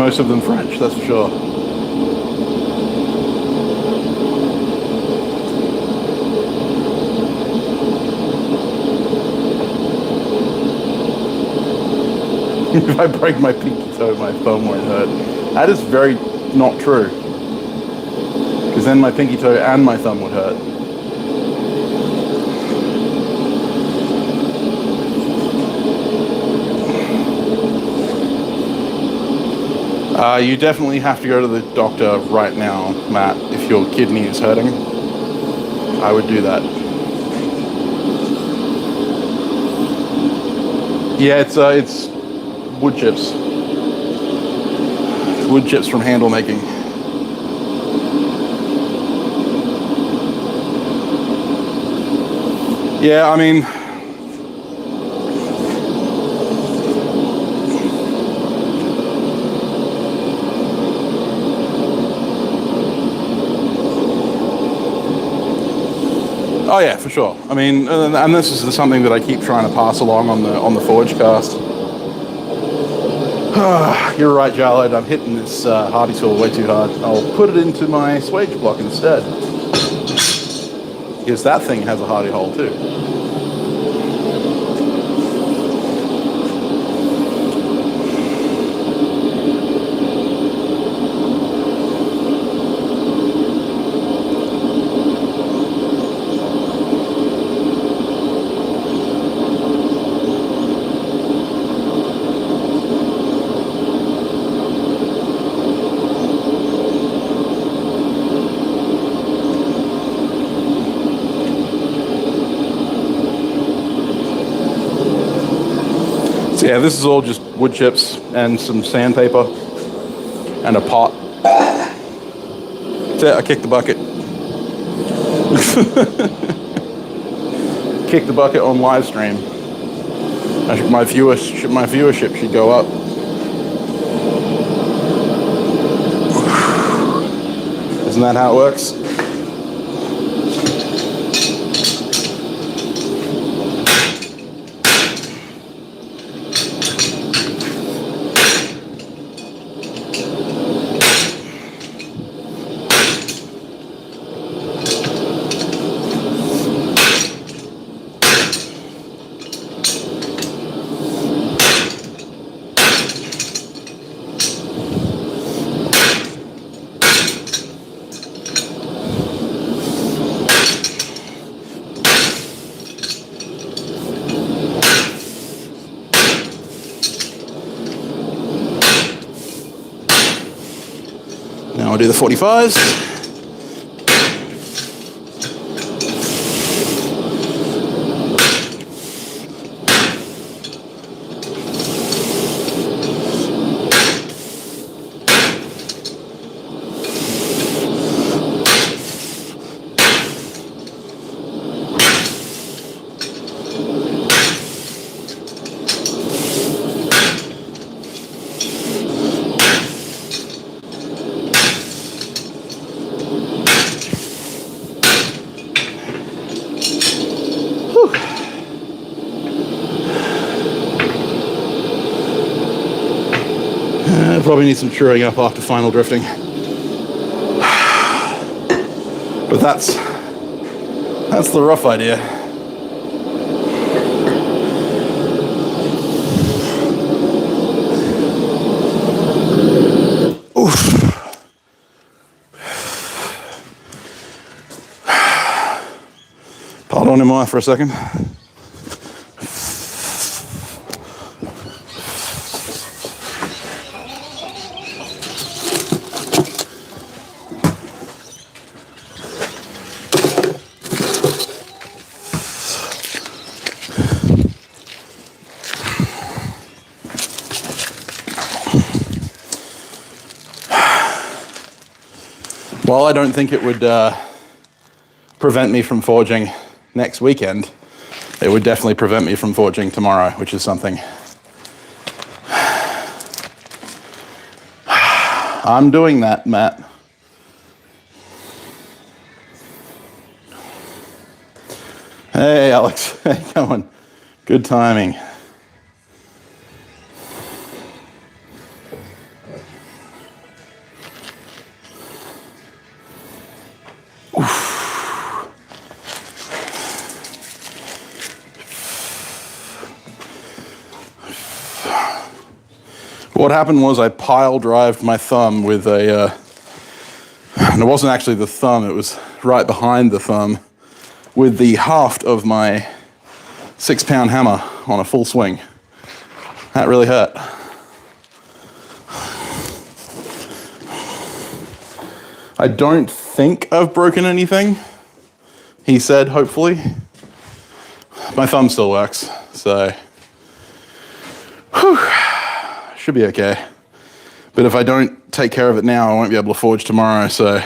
most of them French, that's for sure. If I break my pinky toe, my thumb won't hurt. That is very not true. Because then my pinky toe and my thumb would hurt. You definitely have to go to the doctor right now, Matt, if your kidney is hurting. I would do that. Yeah, it's wood chips. Wood chips from handle making. Yeah, I mean, oh yeah, for sure. I mean, and this is something that I keep trying to pass along on the Forge cast. You're right, Jarlad. I'm hitting this hardy tool way too hard. I'll put it into my swage block instead, because that thing has a hardy hole too. So yeah, this is all just wood chips and some sandpaper and a pot. That's it, I kicked the bucket. Kicked the bucket on live stream. My viewership should go up. Isn't that how it works? Now I'll do the 45s. Probably need some truing up after final drifting. But that's the rough idea. Oof. Pardon moi for a second. While I don't think it would prevent me from forging next weekend, it would definitely prevent me from forging tomorrow, which is something. I'm doing that, Matt. Hey, Alex. How you going? Good timing. What happened was I pile drived my thumb with a, and it wasn't actually the thumb, it was right behind the thumb, with the haft of my 6-pound hammer on a full swing. That really hurt. I don't think I've broken anything, he said, hopefully. My thumb still works, so whew, should be okay. But if I don't take care of it now, I won't be able to forge tomorrow, so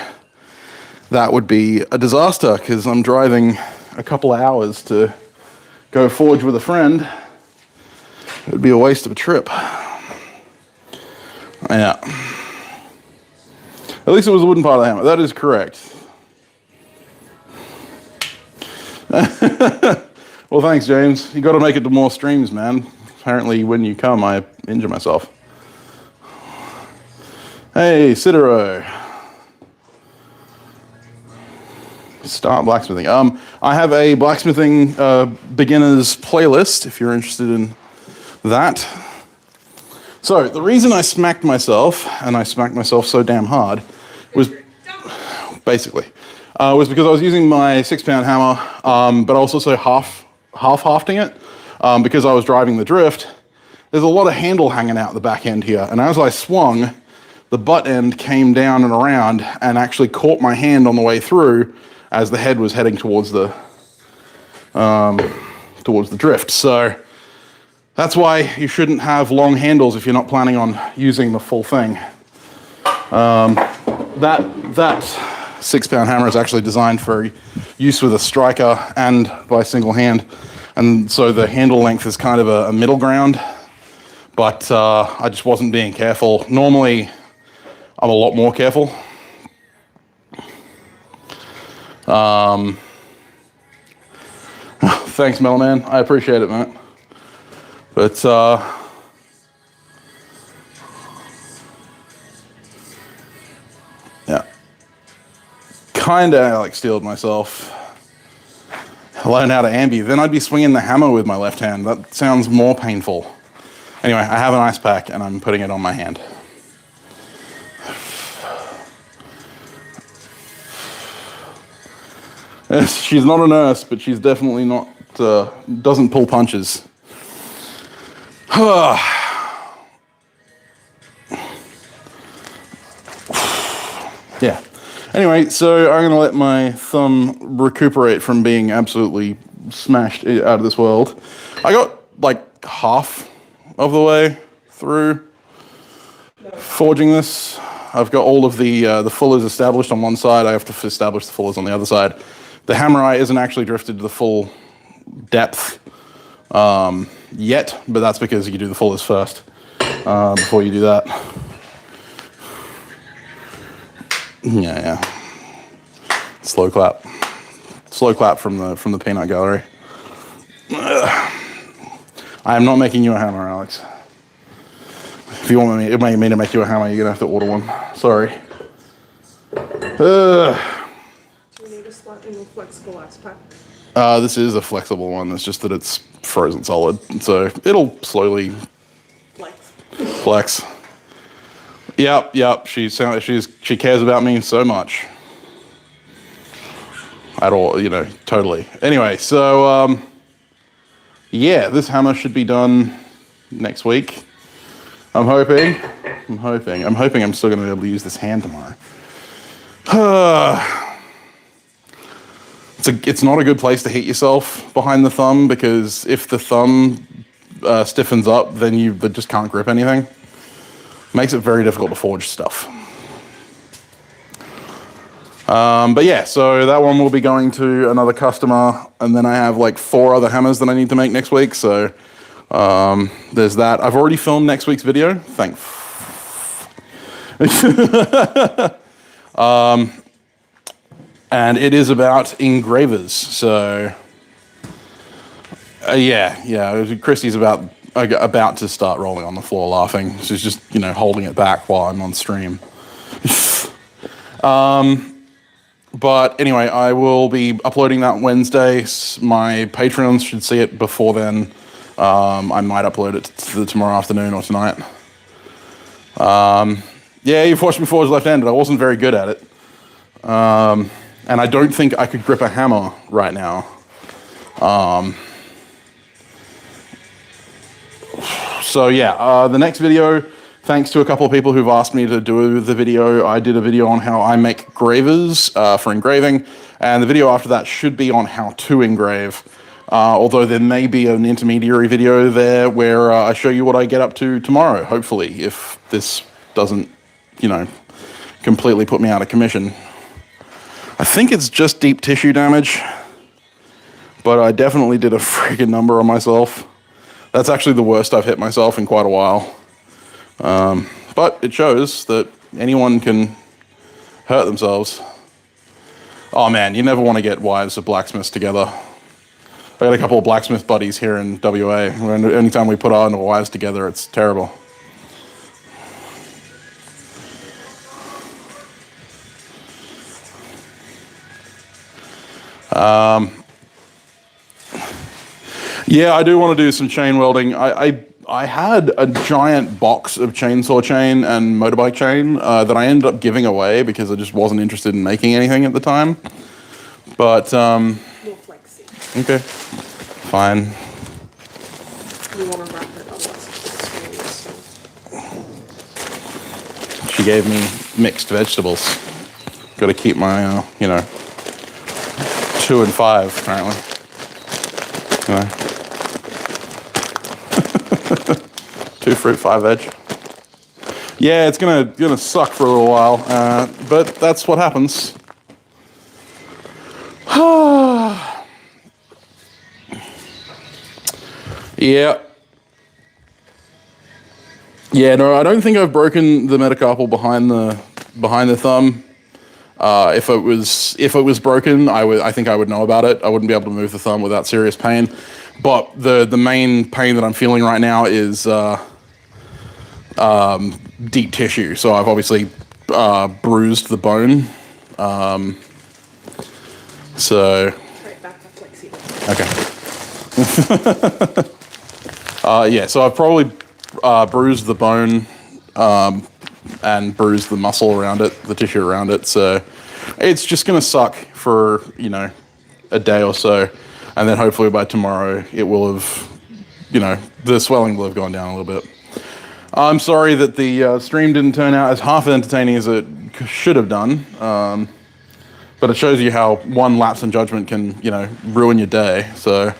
that would be a disaster, because I'm driving a couple of hours to go forge with a friend. It would be a waste of a trip. Yeah. At least it was a wooden part of the hammer. That is correct. Well, thanks, James. You got to make it to more streams, man. Apparently, when you come, I injure myself. Hey, Citero. Start blacksmithing. I have a blacksmithing beginners playlist, if you're interested in that. So, the reason I smacked myself, and I smacked myself so damn hard, was basically, was because I was using my 6-pound hammer, but also half-hafting it, because I was driving the drift. There's a lot of handle hanging out the back end here, and as I swung, the butt end came down and around and actually caught my hand on the way through as the head was heading towards the drift. So that's why you shouldn't have long handles if you're not planning on using the full thing. That 6-pound hammer is actually designed for use with a striker and by single hand, and so the handle length is kind of a middle ground, but I just wasn't being careful. Normally, I'm a lot more careful. Thanks, Melman. I appreciate it, man. But yeah, kinda like steeled myself. Learn how to ambi. Then I'd be swinging the hammer with my left hand. That sounds more painful. Anyway, I have an ice pack and I'm putting it on my hand. She's not a nurse, but she's definitely not, doesn't pull punches. Yeah. Anyway, so I'm going to let my thumb recuperate from being absolutely smashed out of this world. I got like half of the way through forging this. I've got all of the fullers established on one side. I have to establish the fullers on the other side. The hammer eye isn't actually drifted to the full depth yet, but that's because you do the fullers first before you do that. Yeah. Slow clap from the peanut gallery. I am not making you a hammer, Alex. If you want me to make you a hammer, you're gonna have to order one. Sorry. Do you need a slightly more flexible ice pack? This is a flexible one. It's just that it's frozen solid, so it'll slowly flex. Yep. She cares about me so much. At all, totally. Anyway, so yeah, this hammer should be done next week. I'm hoping I'm still going to be able to use this hand tomorrow. It's not a good place to hit yourself behind the thumb, because if the thumb stiffens up, then you just can't grip anything. Makes it very difficult to forge stuff. But yeah, so that one will be going to another customer, and then I have like 4 other hammers that I need to make next week, so there's that. I've already filmed next week's video. And it is about engravers, so yeah. Christy's about to start rolling on the floor laughing. She's just holding it back while I'm on stream. But anyway, I will be uploading that Wednesday. My Patreons should see it before then. I might upload it tomorrow afternoon or tonight. Yeah, you've watched me forge left-handed. I wasn't very good at it. And I don't think I could grip a hammer right now. So yeah, the next video, thanks to a couple of people who've asked me to do the video, I did a video on how I make gravers for engraving, and the video after that should be on how to engrave. Although there may be an intermediary video there where I show you what I get up to tomorrow, hopefully, if this doesn't, you know, completely put me out of commission. I think it's just deep tissue damage, but I definitely did a freaking number on myself. That's actually the worst I've hit myself in quite a while. But it shows that anyone can hurt themselves. Oh man, you never want to get wives of blacksmiths together. I got a couple of blacksmith buddies here in WA. Anytime we put our wives together, it's terrible. Yeah, I do want to do some chain welding. I had a giant box of chainsaw chain and motorbike chain that I ended up giving away because I just wasn't interested in making anything at the time. But, okay, fine. You want to wrap it otherwise it's She gave me mixed vegetables. Got to keep my, you know, 2 and 5 apparently. You know. 2 fruit, 5 veg. Yeah, it's gonna suck for a little while, but that's what happens. Yeah. Yeah, no, I don't think I've broken the metacarpal behind the thumb. If it was broken, I think I would know about it. I wouldn't be able to move the thumb without serious pain. But the main pain that I'm feeling right now is deep tissue. So I've obviously bruised the bone. So. right back to flexi. Okay. Yeah, so I've probably bruised the bone and bruised the muscle around it, the tissue around it. So it's just going to suck for, you know, a day or so. And then hopefully by tomorrow it will have, you know, the swelling will have gone down a little bit. I'm sorry that the stream didn't turn out as half entertaining as it should have done. But it shows you how one lapse in judgment can, you know, ruin your day. So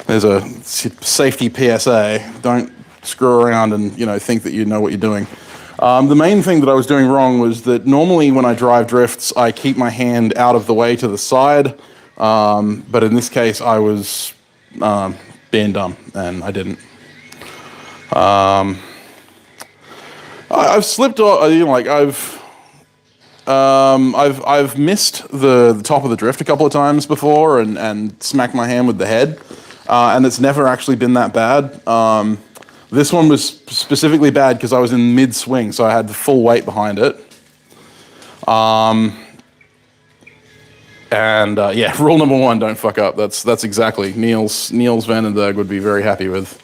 there's a safety PSA. Don't screw around and, you know, think that you know what you're doing. The main thing that I was doing wrong was that normally when I drive drifts, I keep my hand out of the way to the side. But in this case, I was being dumb, and I didn't. I've slipped, you know, like I've missed the top of the drift a couple of times before, and smacked my hand with the head, and it's never actually been that bad. This one was specifically bad because I was in mid-swing, so I had the full weight behind it. And yeah, rule number 1, don't fuck up. That's exactly Niels Vandenberg would be very happy with,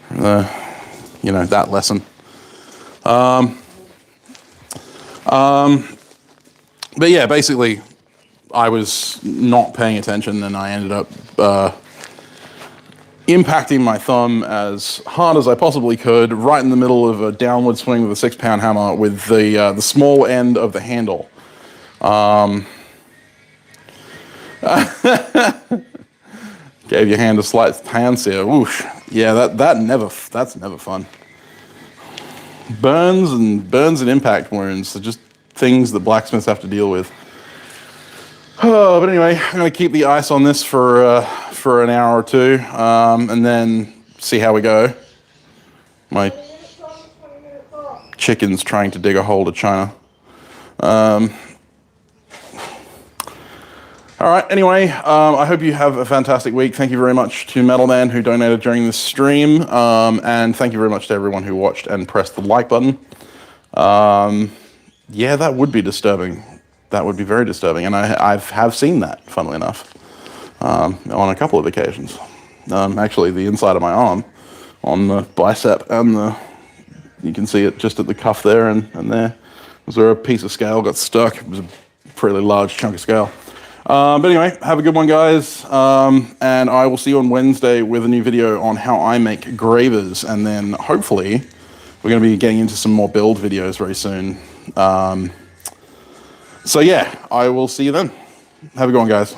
you know, that lesson. But yeah, basically, I was not paying attention, and I ended up impacting my thumb as hard as I possibly could, right in the middle of a downward swing with a 6-pound hammer with the small end of the handle. Gave your hand a slight hand sear. Whoosh. Yeah, that's never fun. Burns and impact wounds are just things that blacksmiths have to deal with. Oh, but anyway, I'm going to keep the ice on this for an hour or two, and then see how we go. My chicken's trying to dig a hole to China. All right, anyway, I hope you have a fantastic week. Thank you very much to Metalman who donated during this stream, and thank you very much to everyone who watched and pressed the like button. Yeah, that would be disturbing. That would be very disturbing, and I have seen that, funnily enough, on a couple of occasions. Actually, the inside of my arm, on the bicep and You can see it just at the cuff there and there. Was where a piece of scale got stuck. It was a pretty large chunk of scale. But anyway, have a good one, guys. And I will see you on Wednesday with a new video on how I make gravers. And then hopefully we're going to be getting into some more build videos very soon. So yeah, I will see you then. Have a good one, guys.